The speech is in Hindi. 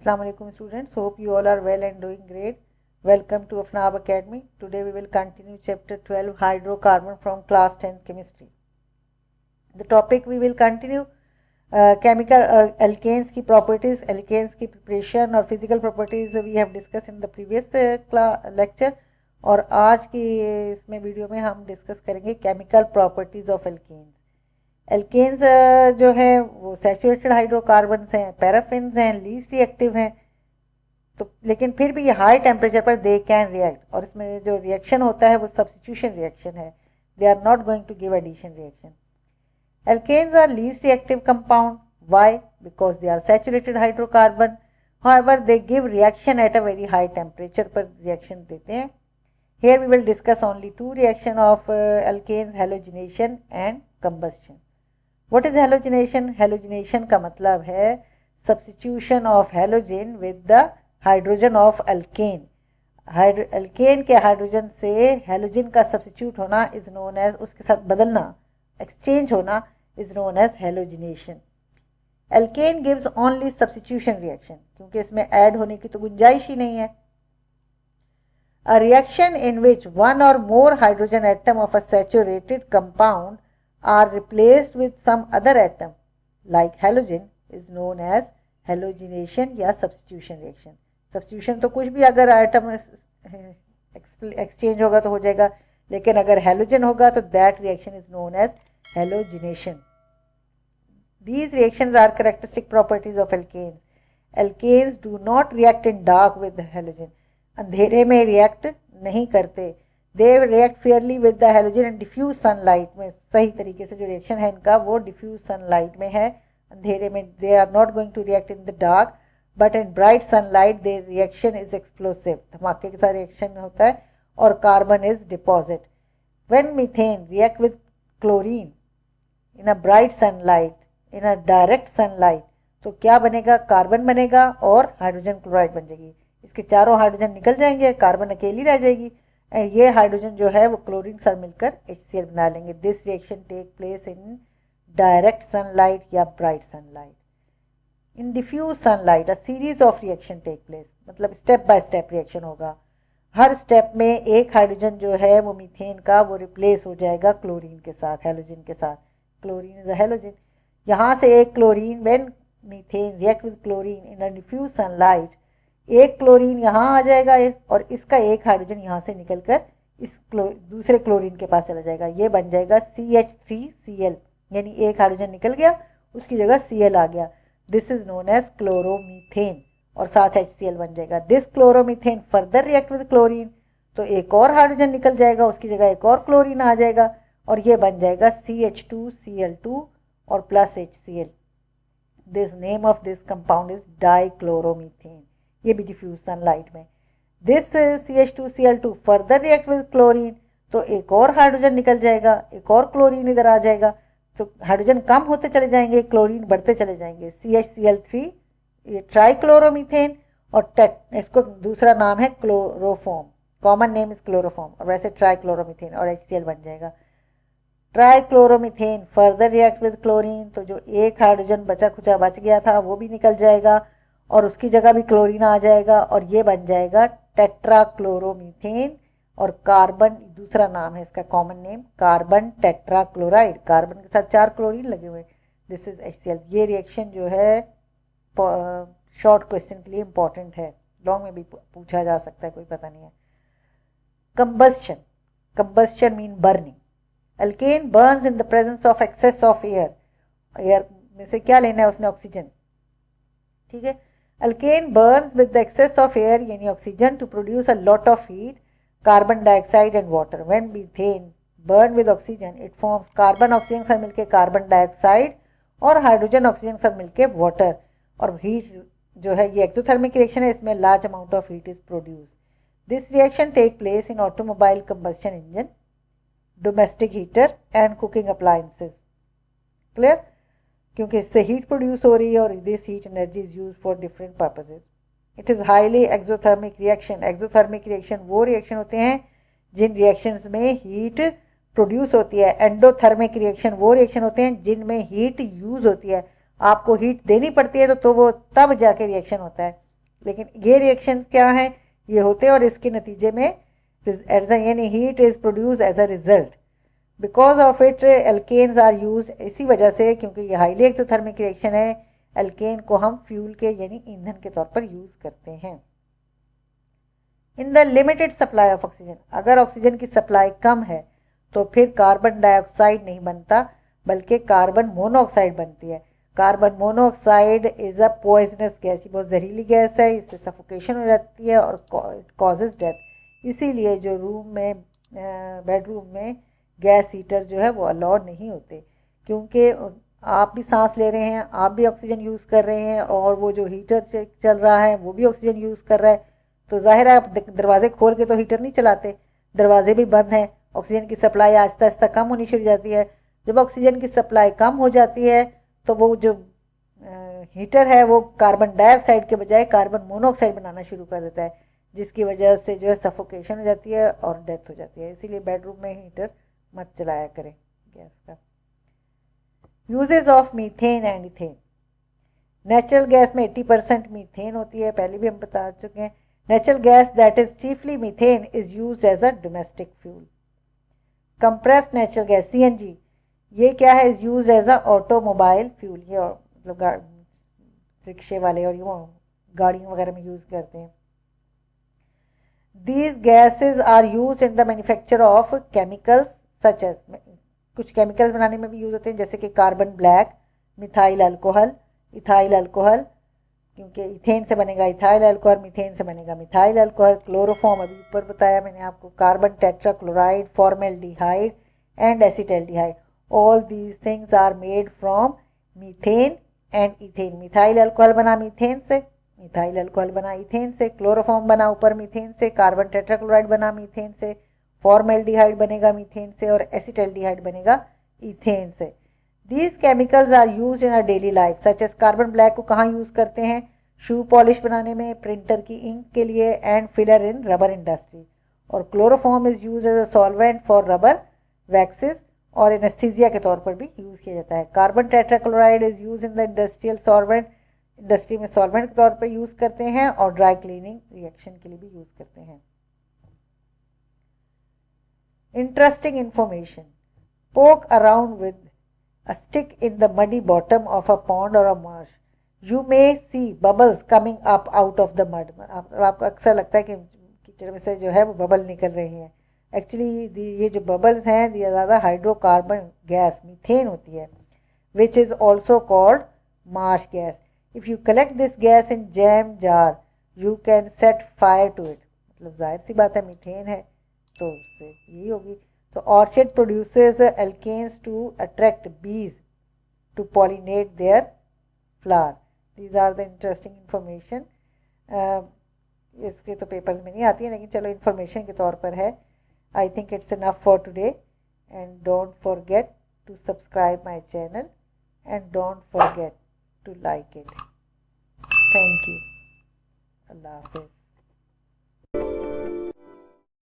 Assalamu alaikum students. Hope you all are well and doing great. Welcome to Afnab Academy. Today we will continue chapter 12 hydrocarbon from class 10 chemistry. The topic we will continue chemical alkanes की properties, alkanes की preparation और physical properties we have discussed in the previous lecture. और आज की इसमें वीडियो में हम डिस्कस करेंगे chemical properties of alkanes. Alkanes जो है वो सैचुरेटेड हाइड्रोकार्बन्स हैं, पैराफिन्स हैं, लीस्ट रिएक्टिव हैं, तो लेकिन फिर भी ये हाई टेम्परेचर पर दे कैन रिएक्ट, और इसमें जो रिएक्शन होता है वो सब्स्टिट्यूशन रिएक्शन है. They are not going to give addition reaction. Alkanes are least reactive compound. Why? Because they are saturated hydrocarbon. However they give reaction at a very high temperature पर रिएक्शन देते हैं. Here we will discuss only two reaction of alkanes, halogenation and combustion. What is halogenation? Halogenation का मतलब है substitution of halogen with the hydrogen of alkane. Alkane के हाइड्रोजन से halogen का substitute होना is known as, उसके साथ बदलना, exchange होना is known as halogenation. Alkane gives only substitution reaction, क्योंकि इसमें add होने की तो गुंजाइश ही नहीं है. A reaction in which one or more hydrogen atom of a saturated compound are replaced with some other atom like halogen is known as halogenation या substitution reaction. Substitution तो कुछ भी अगर atom exchange होगा तो हो जाएगा, लेकिन अगर halogen होगा तो that reaction is known as halogenation. These reactions are characteristic properties of alkanes. Alkanes do not react in dark with halogen. अंधेरे में रिएक्ट नहीं करते. They react fairly with the halogen and diffuse sunlight में. सही तरीके से जो रिएक्शन है इनका वो डिफ्यूज सनलाइट में है, अंधेरे में. They are not going to react in the dark, but in bright sunlight their reaction is explosive. धमाके के साथ रिएक्शन होता है और carbon is deposit. When methane react with chlorine in a bright sunlight, in a direct sunlight, तो क्या बनेगा? कार्बन बनेगा और हाइड्रोजन क्लोराइड बन जाएगी. इसके चारों हाइड्रोजन निकल जाएंगे, कार्बन अकेली रह जाएगी, एंड ये हाइड्रोजन जो है वो क्लोरीन साथ मिलकर HCl बना लेंगे. This reaction take place in direct sunlight या bright sunlight. In diffuse sunlight a series of reaction take place, मतलब स्टेप बाय स्टेप रिएक्शन होगा. हर स्टेप में एक हाइड्रोजन जो है वो मीथेन का वो रिप्लेस हो जाएगा क्लोरीन के साथ, हैलोजन के साथ. Chlorine is a halogen. यहाँ से एक chlorine, when methane react with chlorine in a diffuse sunlight, एक क्लोरीन यहाँ आ जाएगा और इसका एक हाइड्रोजन यहाँ से निकलकर इस दूसरे क्लोरीन के पास चला जाएगा. ये बन जाएगा CH3Cl, यानी एक हाइड्रोजन निकल गया, उसकी जगह Cl आ गया. This is known as chloromethane, और साथ HCl बन जाएगा. This chloromethane further react with chlorine, तो एक और हाइड्रोजन निकल जाएगा, उसकी जगह एक और क्लोरीन आ जाएगा, और ये बन जाएगा CH2Cl2 और plus HCl. This name of this compound is dichloromethane. ये भी डिफ्यूज सनलाइट में. This CH2Cl2 further react with chlorine, तो एक और हाइड्रोजन निकल जाएगा, एक और क्लोरीन इधर आ जाएगा, तो हाइड्रोजन कम होते चले जाएंगे, क्लोरीन बढ़ते चले जाएंगे. CHCl3 ये ट्राइक्लोरोमीथेन, और इसको दूसरा नाम है chloroform, common name is chloroform, और वैसे ट्राइक्लोरोमीथेन, और HCl बन जाएगा. ट्राइक्लोरोमीथेन फर्दर रिएक्ट विद क्लोरीन, तो जो एक हाइड्रोजन बचा खुचा बच गया था वो भी निकल जाएगा, और उसकी जगह भी क्लोरीन आ जाएगा, और ये बन जाएगा टेट्राक्लोरोमीथेन. और कार्बन दूसरा नाम है इसका, common name carbon tetrachloride. Carbon के साथ 4 क्लोरीन लगे हुए. This is HCl. ये रिएक्शन जो है शॉर्ट क्वेश्चन के लिए इंपॉर्टेंट है, लॉन्ग में भी पूछा जा सकता है, कोई पता नहीं है. Combustion. Combustion mean burning. Alkane burns in the presence of excess of air. Air में से क्या लेना है उसने? ऑक्सीजन. ठीक है. Alkane burns with the excess of air, यानी oxygen, to produce a lot of heat, carbon dioxide and water. When methane burn with oxygen, it forms carbon oxygen के साथ मिलके carbon dioxide और hydrogen oxygen के साथ मिलके water. और heat जो है ये exothermic reaction है, इसमें large amount of heat is produced. This reaction take place in automobile combustion engine, domestic heater and cooking appliances. Clear? क्योंकि इससे हीट प्रोड्यूस हो रही है, और this heat energy is use for different purposes. It is highly exothermic reaction. Exothermic reaction वो रिएक्शन होते हैं जिन रिएक्शंस में हीट प्रोड्यूस होती है. एंडोथर्मिक रिएक्शन वो रिएक्शन होते हैं जिनमें हीट यूज होती है. आपको हीट देनी पड़ती है तो वो तब जाके रिएक्शन होता है. लेकिन ये रिएक्शन क्या है, ये होते हैं और इसके नतीजे में यानी heat is produce as a result. Because of it alkanes are use, इसी वजह से, क्योंकि ये हाईली एक्सोथर्मिक रिएक्शन है, एल्केन को हम फ्यूल के यानी ईंधन के तौर पर यूज करते हैं। In the limited supply of oxygen, अगर ऑक्सीजन की सप्लाई कम है तो फिर कार्बन डाइऑक्साइड नहीं बनता बल्कि कार्बन मोनोऑक्साइड बनती है। Carbon monoxide is a poisonous gas, ये बहुत जहरीली गैस है, इससे सफोकेशन हो जाती है और कॉजेज डेथ। इसीलिए जो रूम में बेडरूम में गैस हीटर जो है वो अलाउड नहीं होते, क्योंकि आप भी सांस ले रहे हैं, आप भी ऑक्सीजन यूज़ कर रहे हैं और वो जो हीटर चल रहा है वो भी ऑक्सीजन यूज़ कर रहा है। तो जाहिर है आप दरवाजे खोल के तो हीटर नहीं चलाते, दरवाजे भी बंद हैं, ऑक्सीजन की सप्लाई आहिस्ता आहिस्ता कम होनी शुरू हो जाती है। जब ऑक्सीजन की सप्लाई कम हो जाती है तो वो जो हीटर है वो कार्बन डाइऑक्साइड के बजाय कार्बन मोनोऑक्साइड बनाना शुरू कर देता है, जिसकी वजह से जो है सफोकेशन हो जाती है और डेथ हो जाती है। इसीलिए बेडरूम में हीटर मत चलाया करें गैस का। Uses of methane and ethane, natural gas में 80% मीथेन होती है, पहले भी हम बता चुके हैं। Natural gas that is chiefly methane is used as a domestic fuel. Compressed natural gas CNG, ये क्या है, is used as a automobile fuel, ये मतलब रिक्शे वाले और ये गाड़ियों वगैरह में यूज करते हैं। These gases are used in the manufacture of chemicals such as, कुछ केमिकल्स बनाने में भी यूज होते हैं जैसे कि carbon black, methyl alcohol, ethyl alcohol, क्योंकि इथेन से बनेगा इथाइल अल्कोहल, मीथेन से बनेगा मिथाइल अल्कोहल। क्लोरोफॉर्म अभी ऊपर बताया मैंने आपको, carbon tetrachloride, formaldehyde and acetaldehyde, all these things are made from methane and ethane. Methyl alcohol बना मीथेन से, मिथाइल अल्कोहल बना इथेन से, क्लोरोफॉर्म बना ऊपर मीथेन से, कार्बन टेट्राक्लोराइड बना मीथेन से, फॉर्मेल्डिहाइड बनेगा मीथेन से और एसिटल्डिहाइड बनेगा इथेन से। These chemicals are used in our daily life such as carbon black को कहाँ यूज करते हैं, शू पॉलिश बनाने में, प्रिंटर की इंक के लिए and filler in rubber industry. और chloroform is use as a solvent for rubber waxes और एनेस्थीसिया के तौर पर भी यूज किया जाता है। Carbon tetrachloride is use in the industrial solvent, industry में सॉल्वेंट के तौर पर यूज करते हैं और ड्राई क्लीनिंग रिएक्शन के लिए भी यूज करते हैं। Interesting information, poke around with a stick in the muddy bottom of a pond or a marsh. You may see bubbles coming up out of the mud. आपको अक्सर लगता है कि कीचड़ में से जो है वो बबल निकल रहे हैं। एक्चुअली ये जो बबल्स हैं ये ज़्यादा हाइड्रोकार्बन गैस मीथेन होती है, which is also called marsh gas. If you collect this gas in jam jar, you can set fire to it. मतलब जाहिर सी बात है मीथेन है तो उससे यही होगी। So orchid produces alkanes to attract bees to pollinate their flower. These are the interesting information. इसके तो पेपर्स में नहीं आती है लेकिन चलो इंफॉर्मेशन के तौर पर है। I think it's enough for today and don't forget to subscribe my channel and don't forget to like it. Thank you. Allah Hafiz.